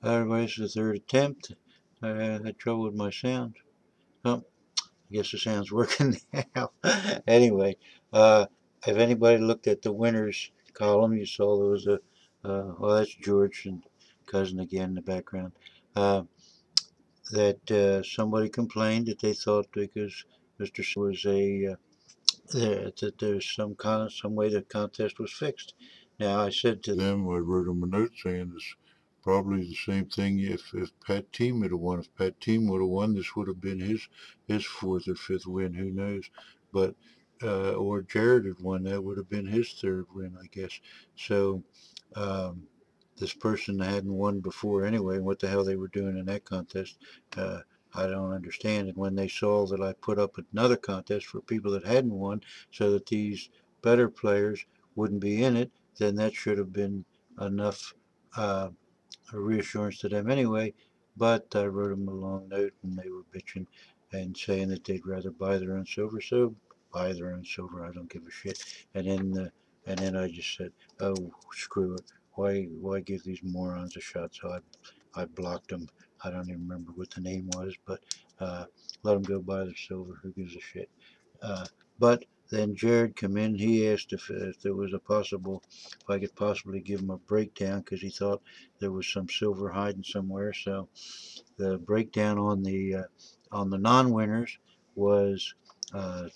Everybody's the third attempt. I had trouble with my sound. Oh, I guess the sound's working now. Anyway, uh, if anybody looked at the winners column, you saw there was well, that's George and cousin again in the background. Uh, that somebody complained that they thought because Mr. was that there's some way the contest was fixed. Now I said to them, I wrote them a note saying it's probably the same thing if Pat Team had won. If Pat Team would have won, this would have been his fourth or fifth win. Who knows? But or Jared had won, that would have been his third win, I guess. So um, this person hadn't won before anyway. What the hell they were doing in that contest? Uh, I don't understand. And when they saw that I put up another contest for people that hadn't won, so that these better players wouldn't be in it, then that should have been enough uh, reassurance to them anyway. But I wrote them a long note and they were bitching and saying that they'd rather buy their own silver. So buy their own silver. I don't give a shit. And then I just said, oh, screw it. Why give these morons a shot? So I blocked them. I don't even remember what the name was, but uh, let them go buy their silver. Who gives a shit? Uh, but then Jared come in. He asked if there was if I could possibly give him a breakdown because he thought there was some silver hiding somewhere. So the breakdown on the non-winners was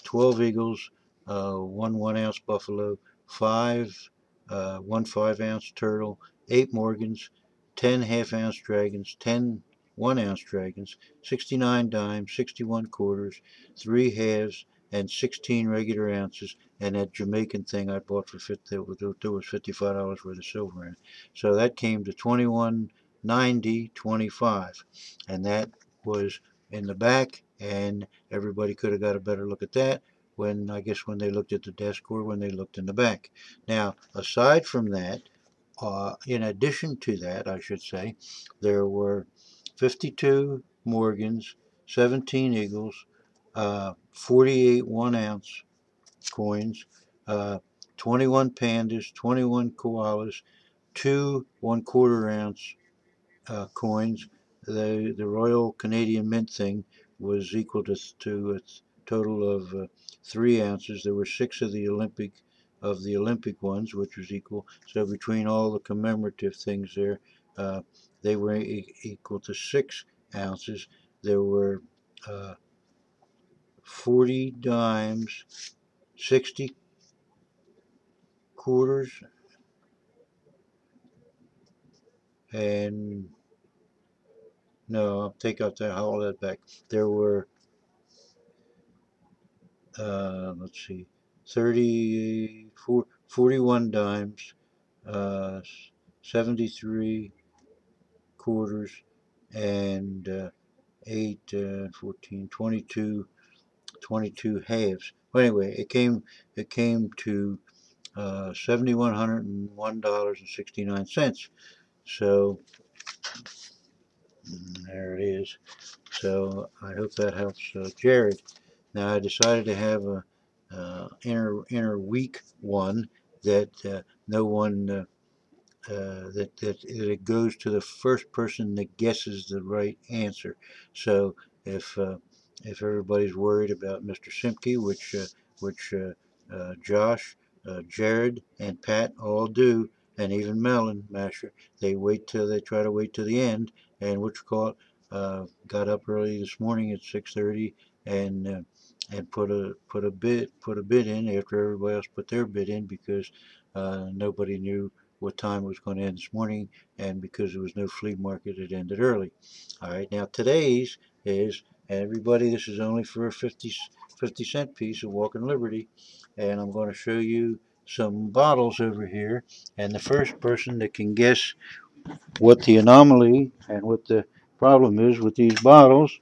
12 eagles, one 1 ounce buffalo, one 5 ounce turtle, 8 Morgans, 10 half-ounce dragons, 10 1 ounce dragons, 69 dimes, 61 quarters, 3 halves, and 16 regular ounces. And that Jamaican thing I bought for there was $55 worth of silver in it. So that came to 21.90.25, and that was in the back. And everybody could have got a better look at that when I guess when they looked at the desk or when they looked in the back. Now, aside from that, in addition to that, I should say, there were 52 Morgans, 17 Eagles, 48 1 ounce coins, uh, 21 Pandas, 21 Koalas, two 1/4 ounce coins. The Royal Canadian Mint thing was equal to a total of 3 ounces. There were six of the Olympic ones, which was equal. So between all the commemorative things there, uh, they were equal to 6 ounces. There were 40 dimes, 60 quarters, and no, I'll take out that all that back. There were let's see, 41 dimes, uh, 73 quarters, and 8, 14, 22 halves. Well, anyway, it came to $7,101.69. So there it is. So I hope that helps Jared. Now I decided to have a inner week one that no one that it goes to the first person that guesses the right answer. So if uh, if everybody's worried about Mr. Simke, which Josh, Jared, and Pat all do, and even Melon Masher, they try to wait till the end. And which caught got up early this morning at 6:30 and put a bid in after everybody else put their bid in because nobody knew what time it was going to end this morning, and because there was no flea market, it ended early. All right, now today's is, and everybody, this is only for a 50-cent piece of Walking Liberty, and I'm going to show you some bottles over here, and the first person that can guess what the anomaly and what the problem is with these bottles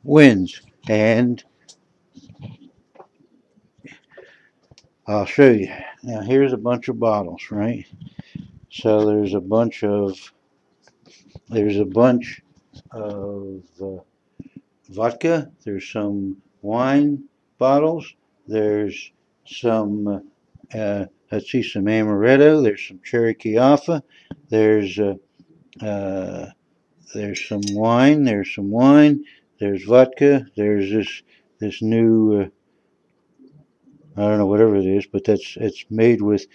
wins. And I'll show you. Now here's a bunch of bottles, right? So there's a bunch of vodka. There's some wine bottles. There's some, let's see, some amaretto. There's some cherry chiaffa. There's uh, There's some wine. There's some wine. There's vodka. There's this new I don't know whatever it is, but it's made with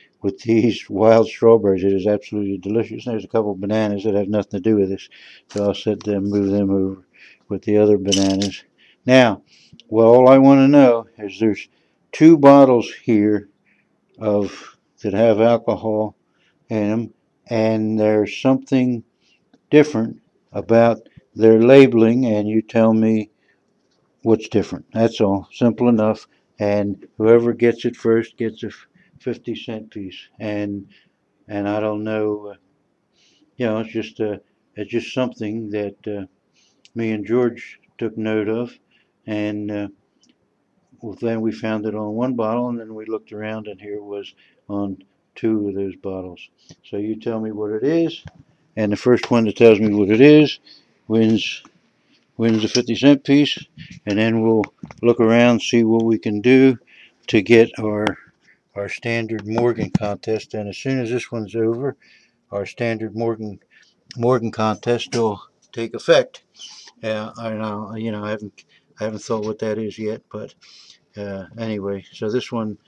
these wild strawberries. It is absolutely delicious. There's a couple of bananas that have nothing to do with this, so I'll set them move them over with the other bananas. Now, well, all I want to know is there's two bottles here of that have alcohol in them, and there's something different about their labeling, and you tell me what's different. That's all. Simple enough. And whoever gets it first gets a 50-cent piece. And I don't know, it's just something that me and George took note of, and well, then we found it on one bottle, and then we looked around, and here it was on two of those bottles. So you tell me what it is, and the first one that tells me what it is wins a 50-cent piece, and then we'll look around, see what we can do to get our standard Morgan contest. And as soon as this one's over, our standard Morgan contest will take effect. I know, I haven't thought what that is yet, but anyway, so this one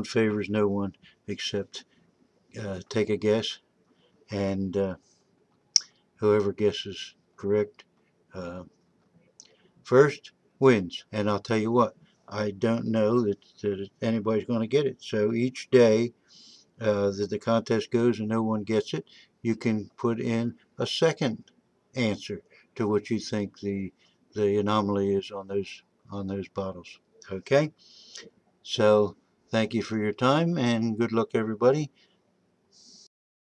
favors no one except take a guess, and whoever guesses correct uh, first wins. And I'll tell you what, I don't know that anybody's going to get it. So each day that the contest goes and no one gets it, you can put in a second answer to what you think the anomaly is on those bottles. Okay, so thank you for your time and good luck, everybody.